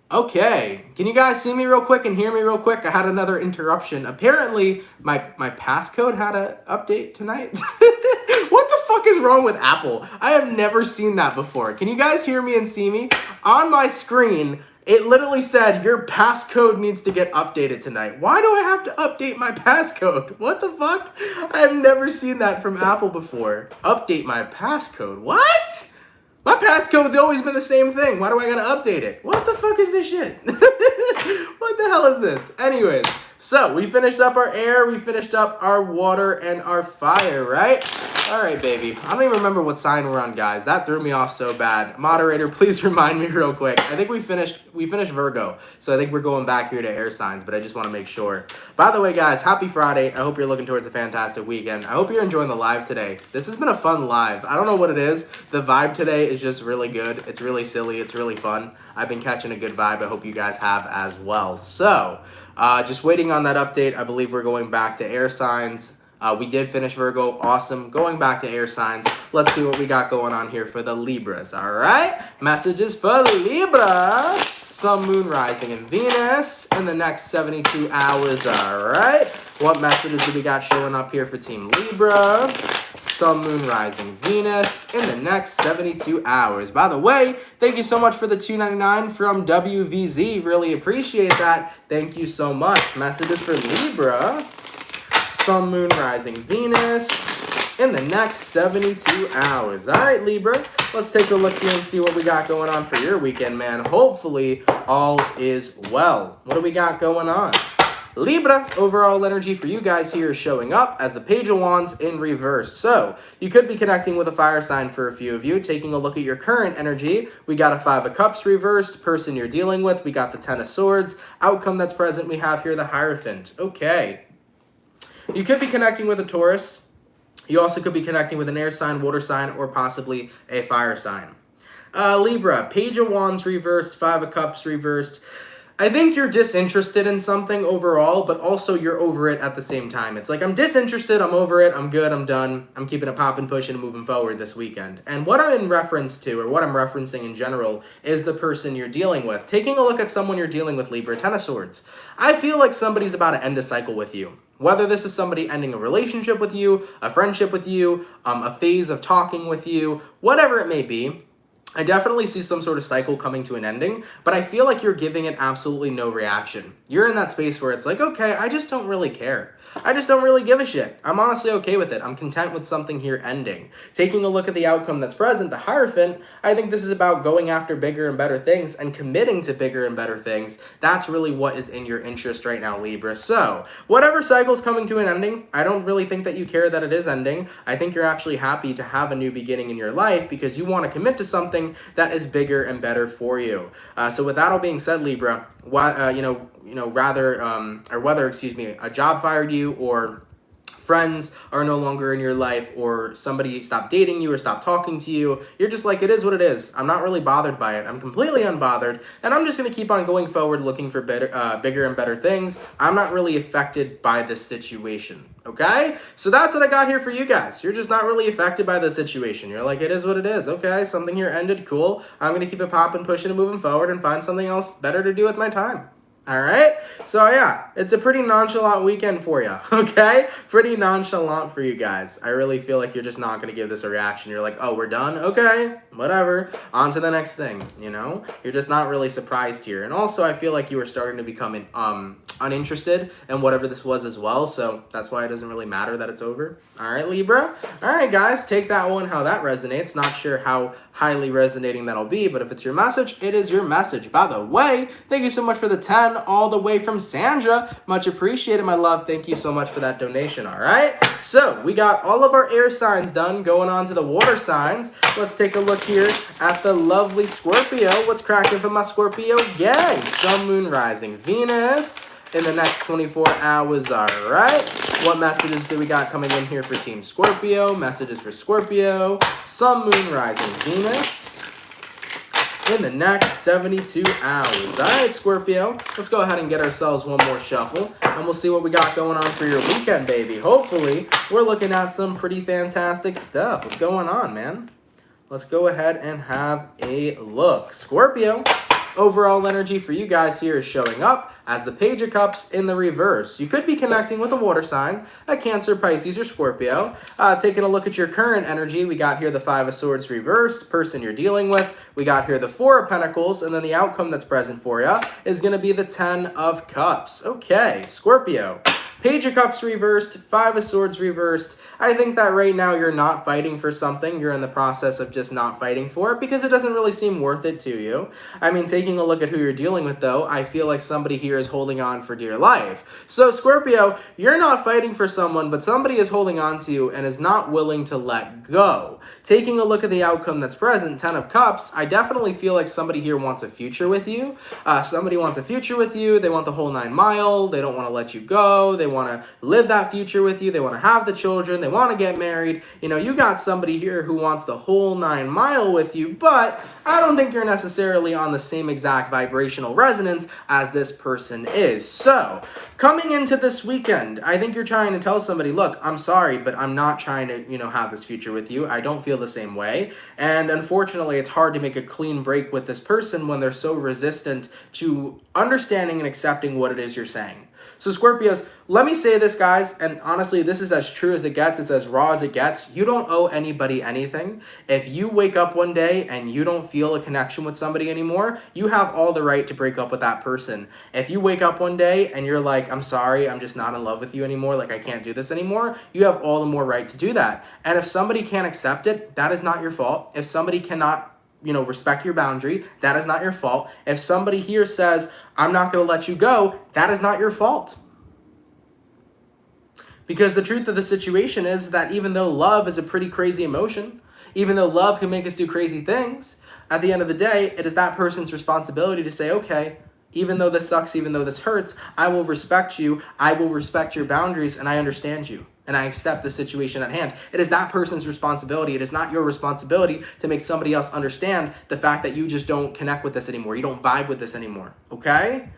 Okay, can you guys see me real quick and hear me real quick? I had another interruption. Apparently, my passcode had an update tonight. What the fuck is wrong with Apple? I have never seen that before. Can you guys hear me and see me? On my screen, it literally said, your passcode needs to get updated tonight. Why do I have to update my passcode? What the fuck? I have never seen that from Apple before. Update my passcode. What? My passcode's always been the same thing. Why do I gotta update it? What the fuck is this shit? What the hell is this? Anyways, so we finished up our air, we finished up our water and our fire, right? All right, baby. I don't even remember what sign we're on, guys. That threw me off so bad. Moderator, please remind me real quick. I think we finished Virgo, so I think we're going back here to air signs, but I just want to make sure. By the way, guys, happy Friday. I hope you're looking towards a fantastic weekend. I hope you're enjoying the live today. This has been a fun live. I don't know what it is. The vibe today is just really good. It's really silly. It's really fun. I've been catching a good vibe. I hope you guys have as well. So, just waiting on that update. I believe we're going back to air signs. We did finish Virgo. Awesome. Going back to air signs. Let's see what we got going on here for the Libras. All right. Messages for Libra. Sun, Moon, Rising, and Venus in the next 72 hours. All right. What messages do we got showing up here for Team Libra? Sun, Moon, Rising, Venus in the next 72 hours. By the way, thank you so much for the $2.99 from WVZ. Really appreciate that. Thank you so much. Messages for Libra. Sun, Moon, Rising, Venus in the next 72 hours. All right, Libra, let's take a look here and see what we got going on for your weekend, man. Hopefully, all is well. What do we got going on? Libra, overall energy for you guys here is showing up as the Page of Wands in reverse. So, you could be connecting with a fire sign for a few of you. Taking a look at your current energy, we got a Five of Cups reversed, person you're dealing with. We got the Ten of Swords. Outcome that's present, we have here the Hierophant. Okay. You could be connecting with a Taurus. You also could be connecting with an air sign, water sign, or possibly a fire sign. Libra, Page of Wands reversed, Five of Cups reversed. I think you're disinterested in something overall, but also you're over it at the same time. It's like, I'm disinterested, I'm over it, I'm good, I'm done. I'm keeping it popping, pushing, and moving forward this weekend. And what I'm in reference to, or what I'm referencing in general, is the person you're dealing with. Taking a look at someone you're dealing with, Libra, Ten of Swords. I feel like somebody's about to end a cycle with you. Whether this is somebody ending a relationship with you, a friendship with you, a phase of talking with you, whatever it may be, I definitely see some sort of cycle coming to an ending, but I feel like you're giving it absolutely no reaction. You're in that space where it's like, okay, I just don't really care. I just don't really give a shit. I'm honestly okay with it. I'm content with something here ending. Taking a look at the outcome that's present, the Hierophant, I think this is about going after bigger and better things and committing to bigger and better things. That's really what is in your interest right now, Libra. So, whatever cycle's coming to an ending, I don't really think that you care that it is ending. I think you're actually happy to have a new beginning in your life because you want to commit to something that is bigger and better for you. So with that all being said, Libra, whether a job fired you or friends are no longer in your life, or somebody stopped dating you or stopped talking to you, you're just like, it is what it is. I'm not really bothered by it. I'm completely unbothered, and I'm just going to keep on going forward looking for better, bigger and better things. I'm not really affected by this situation. Okay? So that's what I got here for you guys. You're just not really affected by the situation. You're like, it is what it is. Okay, something here ended. Cool. I'm going to keep it popping, pushing, and moving forward and find something else better to do with my time. All right? So yeah, it's a pretty nonchalant weekend for you, okay? Pretty nonchalant for you guys. I really feel like you're just not going to give this a reaction. You're like, oh, we're done? Okay, whatever. On to the next thing, you know? You're just not really surprised here. And also, I feel like you were starting to become uninterested in whatever this was as well, so that's why it doesn't really matter that it's over. All right, Libra? All right, guys, take that one how that resonates. Not sure how highly resonating that'll be, but if it's your message, it is your message. By the way, thank you so much for the 10 all the way from Sandra. Much appreciated, my love. Thank you so much for that donation, all right? So we got all of our air signs done, going on to the water signs. Let's take a look here at the lovely Scorpio. What's cracking for my Scorpio gang? Sun, Moon, Rising, Venus in the next 24 hours, all right? What messages do we got coming in here for Team Scorpio? Messages for Scorpio, Sun, Moon, Rising, Venus in the next 72 hours. All right, Scorpio, let's go ahead and get ourselves one more shuffle, and we'll see what we got going on for your weekend, baby. Hopefully, we're looking at some pretty fantastic stuff. What's going on, man? Let's go ahead and have a look. Scorpio, overall energy for you guys here is showing up as the Page of Cups in the reverse. You could be connecting with a water sign, a Cancer, Pisces, or Scorpio. Taking a look at your current energy, we got here the Five of Swords reversed, person you're dealing with. We got here the Four of Pentacles, and then the outcome that's present for you is going to be the 10 of Cups. Okay, Scorpio. Page of Cups reversed, Five of Swords reversed. I think that right now you're not fighting for something. You're in the process of just not fighting for it because it doesn't really seem worth it to you. I mean, taking a look at who you're dealing with, though, I feel like somebody here is holding on for dear life. So, Scorpio, you're not fighting for someone, but somebody is holding on to you and is not willing to let go. Taking a look at the outcome that's present, 10 of Cups, I definitely feel like somebody here wants a future with you. Somebody wants a future with you. They want the whole 9 mile. They don't want to let you go. They want to live that future with you. They want to have the children. They want to get married. You know, you got somebody here who wants the whole 9 mile with you, but I don't think you're necessarily on the same exact vibrational resonance as this person is. So, coming into this weekend, I think you're trying to tell somebody, look, I'm sorry, but I'm not trying to, have this future with you. I don't feel the same way. And unfortunately, it's hard to make a clean break with this person when they're so resistant to understanding and accepting what it is you're saying. So Scorpios, let me say this, guys, and honestly, this is as true as it gets. It's as raw as it gets. You don't owe anybody anything. If you wake up one day and you don't feel a connection with somebody anymore, you have all the right to break up with that person. If you wake up one day and you're like, I'm sorry, I'm just not in love with you anymore, like I can't do this anymore, you have all the more right to do that. And if somebody can't accept it, that is not your fault. If somebody cannot respect your boundary, that is not your fault. If somebody here says, I'm not going to let you go, that is not your fault. Because the truth of the situation is that even though love is a pretty crazy emotion, even though love can make us do crazy things, at the end of the day, it is that person's responsibility to say, okay, even though this sucks, even though this hurts, I will respect you, I will respect your boundaries, and I understand you. And I accept the situation at hand. It is that person's responsibility. It is not your responsibility to make somebody else understand the fact that you just don't connect with this anymore. You don't vibe with this anymore, okay?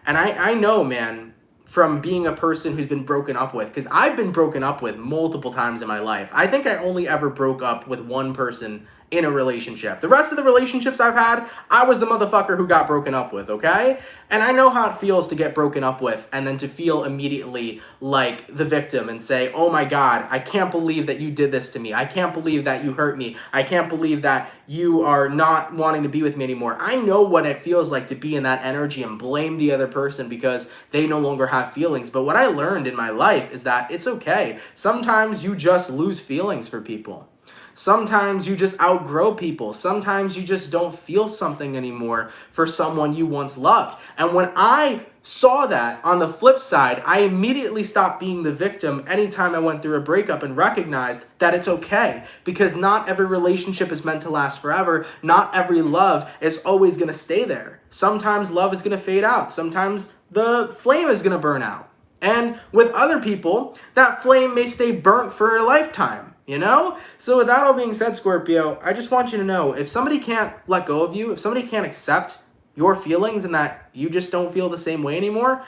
And I know, man, from being a person who's been broken up with, because I've been broken up with multiple times in my life. I think I only ever broke up with one person in a relationship. The rest of the relationships I've had, I was the motherfucker who got broken up with, okay? And I know how it feels to get broken up with and then to feel immediately like the victim and say, oh my God, I can't believe that you did this to me. I can't believe that you hurt me. I can't believe that you are not wanting to be with me anymore. I know what it feels like to be in that energy and blame the other person because they no longer have feelings. But what I learned in my life is that it's okay. Sometimes you just lose feelings for people. Sometimes you just outgrow people. Sometimes you just don't feel something anymore for someone you once loved. And when I saw that on the flip side, I immediately stopped being the victim anytime I went through a breakup and recognized that it's okay. Because not every relationship is meant to last forever. Not every love is always going to stay there. Sometimes love is going to fade out. Sometimes the flame is going to burn out. And with other people, that flame may stay burnt for a lifetime, you know? So with that all being said, Scorpio, I just want you to know, if somebody can't let go of you, if somebody can't accept your feelings and that you just don't feel the same way anymore,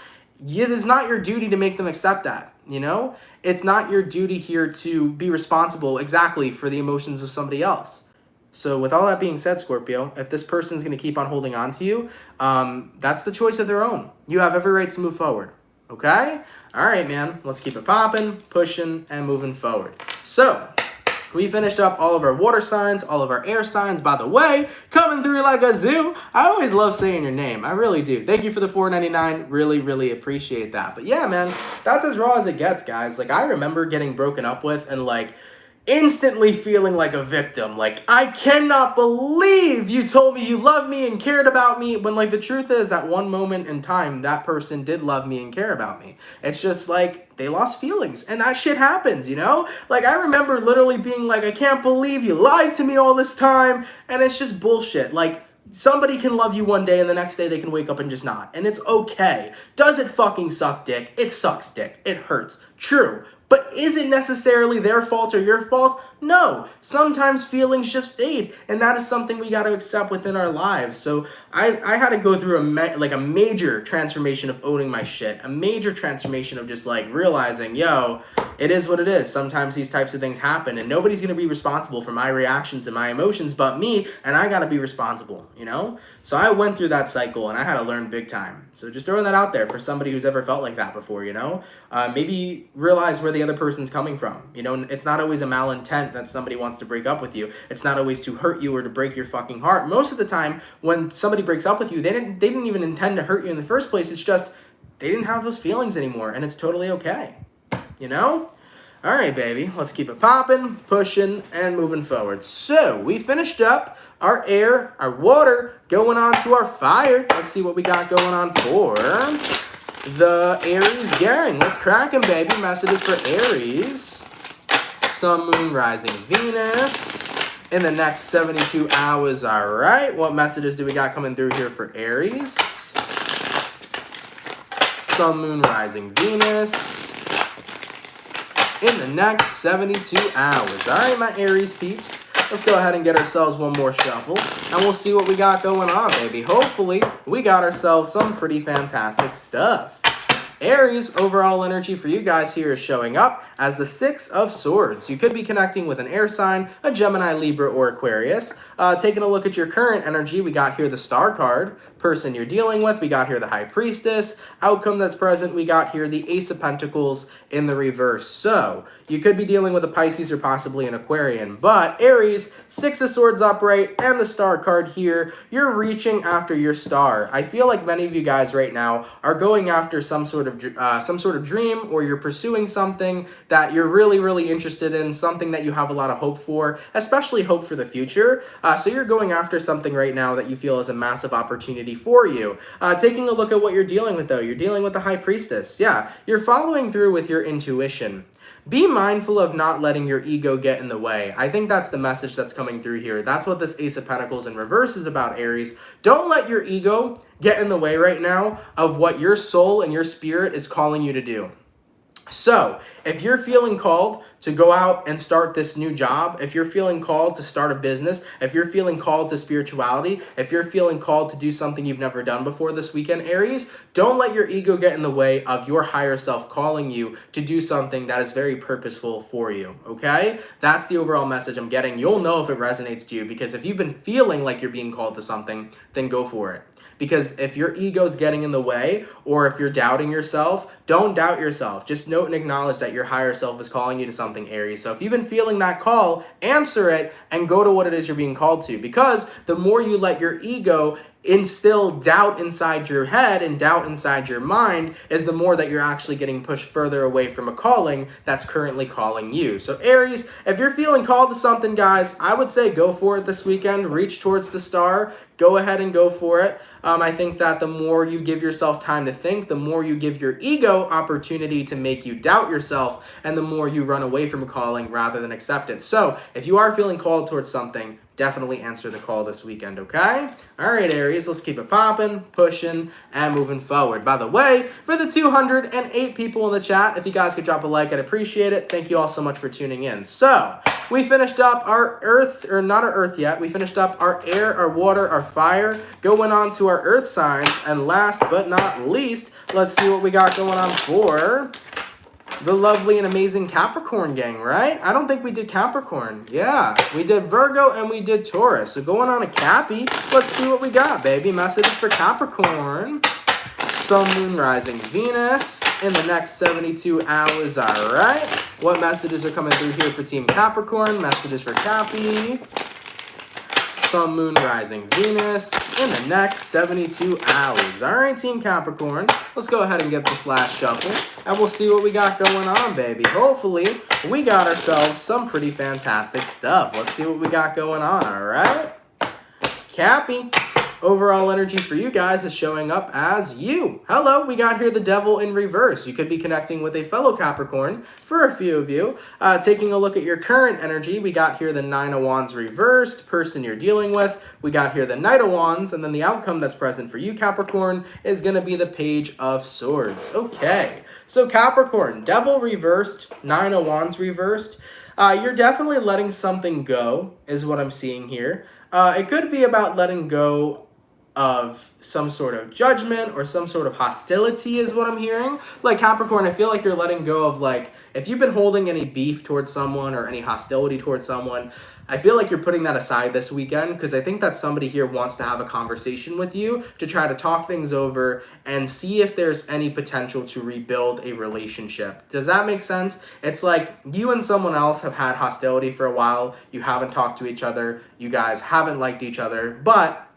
it is not your duty to make them accept that, you know? It's not your duty here to be responsible exactly for the emotions of somebody else. So with all that being said, Scorpio, if this person's going to keep on holding on to you, that's the choice of their own. You have every right to move forward. Okay? All right, man. Let's keep it popping, pushing, and moving forward. So, we finished up all of our water signs, all of our air signs. By the way, coming through like a zoo. I always love saying your name. I really do. Thank you for the $4.99. Really, really appreciate that. But yeah, man, that's as raw as it gets, guys. Like, I remember getting broken up with and, like, instantly feeling like a victim. Like, I cannot believe you told me you loved me and cared about me, when, like, the truth is, at one moment in time, that person did love me and care about me. It's just like they lost feelings, and that shit happens, you know? Like, I remember literally being like, I can't believe you lied to me all this time, and it's just bullshit. Like, somebody can love you one day and the next day they can wake up and just not, and it's okay. Does it fucking suck dick? It sucks dick. It hurts. True. But is it necessarily their fault or your fault? No. Sometimes feelings just fade, and that is something we got to accept within our lives. So I had to go through a major transformation of owning my shit, a major transformation of just like realizing, yo, it is what it is. Sometimes these types of things happen, and nobody's going to be responsible for my reactions and my emotions but me, and I got to be responsible, you know? So I went through that cycle, and I had to learn big time. So just throwing that out there for somebody who's ever felt like that before, you know? Maybe realize where the other person's coming from. You know, it's not always a malintent that somebody wants to break up with you. It's not always to hurt you or to break your fucking heart. Most of the time, when somebody breaks up with you, they didn't even intend to hurt you in the first place. It's just they didn't have those feelings anymore, and it's totally okay. You know? All right, baby. Let's keep it popping, pushing, and moving forward. So we finished up our air, our water, going on to our fire. Let's see what we got going on for the Aries gang. Let's crack 'em, baby. Messages for Aries. Sun, Moon, Rising, Venus in the next 72 hours. All right. What messages do we got coming through here for Aries? Sun, Moon, Rising, Venus in the next 72 hours. All right, my Aries peeps. Let's go ahead and get ourselves one more shuffle, and we'll see what we got going on, baby. Hopefully, we got ourselves some pretty fantastic stuff. Aries, overall energy for you guys here is showing up as the Six of Swords. You could be connecting with an air sign, a Gemini, Libra, or Aquarius. Taking a look at your current energy, we got here the Star card. Person you're dealing with, we got here the High Priestess. Outcome that's present, we got here the Ace of Pentacles in the reverse. So, you could be dealing with a Pisces or possibly an Aquarian. But Aries, Six of Swords upright, and the Star card here, you're reaching after your star. I feel like many of you guys right now are going after some sort of dream, or you're pursuing something that you're really, really interested in, something that you have a lot of hope for, especially hope for the future. So you're going after something right now that you feel is a massive opportunity for you. Taking a look at what you're dealing with, though. You're dealing with the High Priestess. Yeah, you're following through with your intuition. Be mindful of not letting your ego get in the way. I think that's the message that's coming through here. That's what this Ace of Pentacles in reverse is about, Aries. Don't let your ego get in the way right now of what your soul and your spirit is calling you to do. So, if you're feeling called to go out and start this new job, if you're feeling called to start a business, if you're feeling called to spirituality, if you're feeling called to do something you've never done before this weekend, Aries, don't let your ego get in the way of your higher self calling you to do something that is very purposeful for you, okay? That's the overall message I'm getting. You'll know if it resonates to you, because if you've been feeling like you're being called to something, then go for it. Because if your ego's getting in the way, or if you're doubting yourself, don't doubt yourself. Just note and acknowledge that your higher self is calling you to something, Aries. So if you've been feeling that call, answer it and go to what it is you're being called to. Because the more you let your ego instill doubt inside your head and doubt inside your mind, is the more that you're actually getting pushed further away from a calling that's currently calling you. So Aries, if you're feeling called to something, guys, I would say go for it this weekend. Reach towards the star. Go ahead and go for it. I think that the more you give yourself time to think, the more you give your ego opportunity to make you doubt yourself, and the more you run away from a calling rather than accept it. So if you are feeling called towards something, definitely answer the call this weekend, okay? All right, Aries, let's keep it popping, pushing, and moving forward. By the way, for the 208 people in the chat, if you guys could drop a like, I'd appreciate it. Thank you all so much for tuning in. So, we finished up our earth, or not our earth yet, we finished up our air, our water, our fire, going on to our earth signs, and last but not least, let's see what we got going on for the lovely and amazing Capricorn gang, right? I don't think we did Capricorn. Yeah, we did Virgo and we did Taurus. So going on a Cappy, let's see what we got, baby. Messages for Capricorn. Sun, Moon, Rising, Venus in the next 72 hours, all right? What messages are coming through here for Team Capricorn? Messages for Cappy. Sun, Moon, Rising, Venus in the next 72 hours. All right, Team Capricorn, let's go ahead and get this last shuffle, and we'll see what we got going on, baby. Hopefully, we got ourselves some pretty fantastic stuff. Let's see what we got going on, all right? Cappy. Overall energy for you guys is showing up as you. Hello, we got here the Devil in reverse. You could be connecting with a fellow Capricorn for a few of you. Taking a look at your current energy, we got here the Nine of Wands reversed, person you're dealing with. We got here the Knight of Wands, and then the outcome that's present for you, Capricorn, is going to be the Page of Swords. Okay, so Capricorn, Devil reversed, Nine of Wands reversed. You're definitely letting something go, is what I'm seeing here. It could be about letting go of some sort of judgment or some sort of hostility is what I'm hearing. Like Capricorn, I feel like you're letting go of, like, if you've been holding any beef towards someone or any hostility towards someone, I feel like you're putting that aside this weekend, because I think that somebody here wants to have a conversation with you to try to talk things over and see if there's any potential to rebuild a relationship. Does that make sense? It's like you and someone else have had hostility for a while. You haven't talked to each other. You guys haven't liked each other, but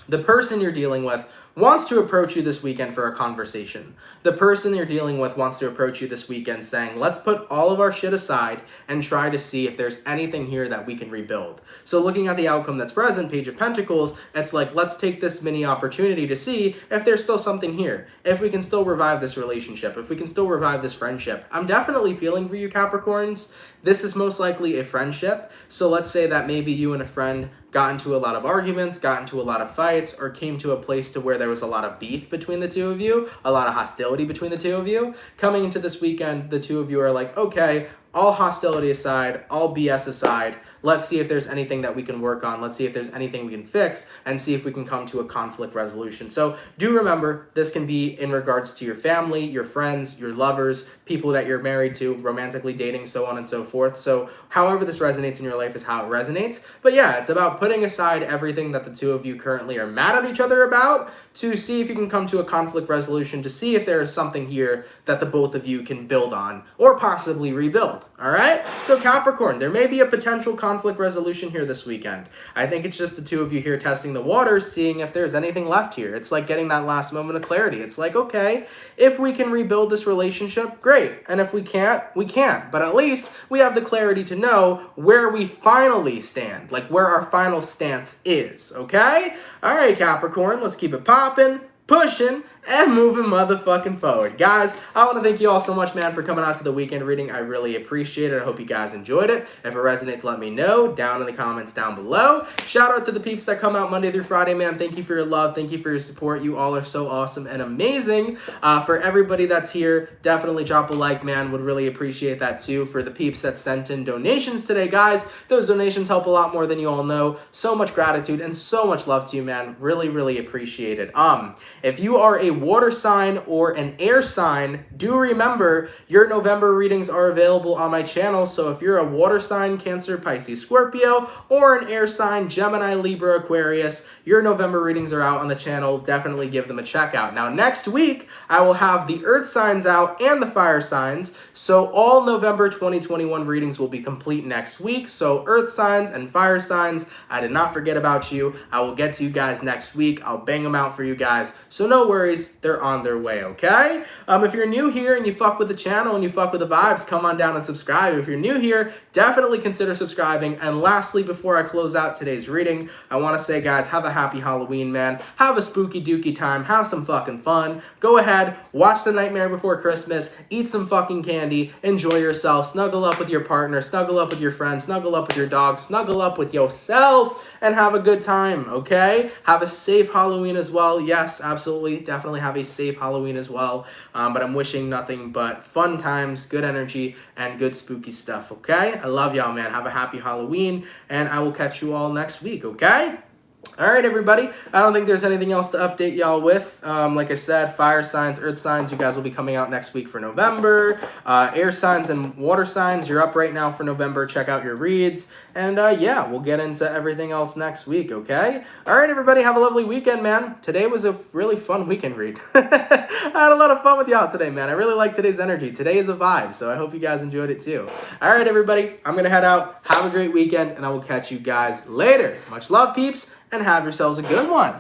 the person you're dealing with wants to approach you this weekend for a conversation. The person you're dealing with wants to approach you this weekend saying, let's put all of our shit aside and try to see if there's anything here that we can rebuild. So looking at the outcome that's present, Page of Pentacles, it's like, let's take this mini opportunity to see if there's still something here, if we can still revive this relationship, if we can still revive this friendship. I'm definitely feeling for you, Capricorns. This is most likely a friendship. So let's say that maybe you and a friend got into a lot of arguments, got into a lot of fights, or came to a place to where there was a lot of beef between the two of you, a lot of hostility between the two of you. Coming into this weekend, the two of you are like, okay, all hostility aside, all BS aside, let's see if there's anything that we can work on. Let's see if there's anything we can fix and see if we can come to a conflict resolution. So do remember, this can be in regards to your family, your friends, your lovers, people that you're married to, romantically dating, so on and so forth. So however this resonates in your life is how it resonates. But yeah, it's about putting aside everything that the two of you currently are mad at each other about to see if you can come to a conflict resolution, to see if there is something here that the both of you can build on or possibly rebuild. All right? So Capricorn, there may be a potential conflict resolution here this weekend. I think it's just the two of you here testing the waters, seeing if there's anything left here. It's like getting that last moment of clarity. It's like, okay, if we can rebuild this relationship, great. And if we can't, we can't. But at least we have the clarity to know where we finally stand, like where our final stance is, okay? All right, Capricorn, let's keep it popping, pushing, and moving motherfucking forward. Guys, I want to thank you all so much, man, for coming out to the weekend reading. I really appreciate it. I hope you guys enjoyed it. If it resonates, let me know down in the comments down below. Shout out to the peeps that come out Monday through Friday, man. Thank you for your love. Thank you for your support. You all are so awesome and amazing. For everybody that's here, definitely drop a like, man. Would really appreciate that too. For the peeps that sent in donations today, guys, those donations help a lot more than you all know. So much gratitude and so much love to you, man. Really, really appreciate it. If you are a water sign or an air sign, do remember your November readings are available on my channel. So if you're a water sign, Cancer, Pisces, Scorpio, or an air sign, Gemini, Libra, Aquarius, your November readings are out on the channel. Definitely give them a check out. Now, next week, I will have the earth signs out and the fire signs. So all November 2021 readings will be complete next week. So earth signs and fire signs, I did not forget about you. I will get to you guys next week. I'll bang them out for you guys. So no worries. Aries, they're on their way, okay? If you're new here and you fuck with the channel and you fuck with the vibes, come on down and subscribe. If you're new here, definitely consider subscribing. And lastly, before I close out today's reading, I want to say, guys, have a happy Halloween, man. Have a spooky dooky time. Have some fucking fun. Go ahead, watch The Nightmare Before Christmas, eat some fucking candy, enjoy yourself, snuggle up with your partner, snuggle up with your friends, snuggle up with your dog, snuggle up with yourself, and have a good time, okay? Have a safe Halloween as well. Yes, absolutely, definitely have a safe Halloween as well. But I'm wishing nothing but fun times, good energy, and good spooky stuff, okay? I love y'all, man. Have a happy Halloween, and I will catch you all next week, okay? All right, everybody. I don't think there's anything else to update y'all with. Like I said, fire signs, earth signs, you guys will be coming out next week for November. Air signs and water signs, you're up right now for November. Check out your reads. And yeah, we'll get into everything else next week, okay? All right, everybody, have a lovely weekend, man. Today was a really fun weekend read. I had a lot of fun with y'all today, man. I really like today's energy. Today is a vibe, so I hope you guys enjoyed it too. All right, everybody, I'm going to head out. Have a great weekend, and I will catch you guys later. Much love, peeps, and have yourselves a good one.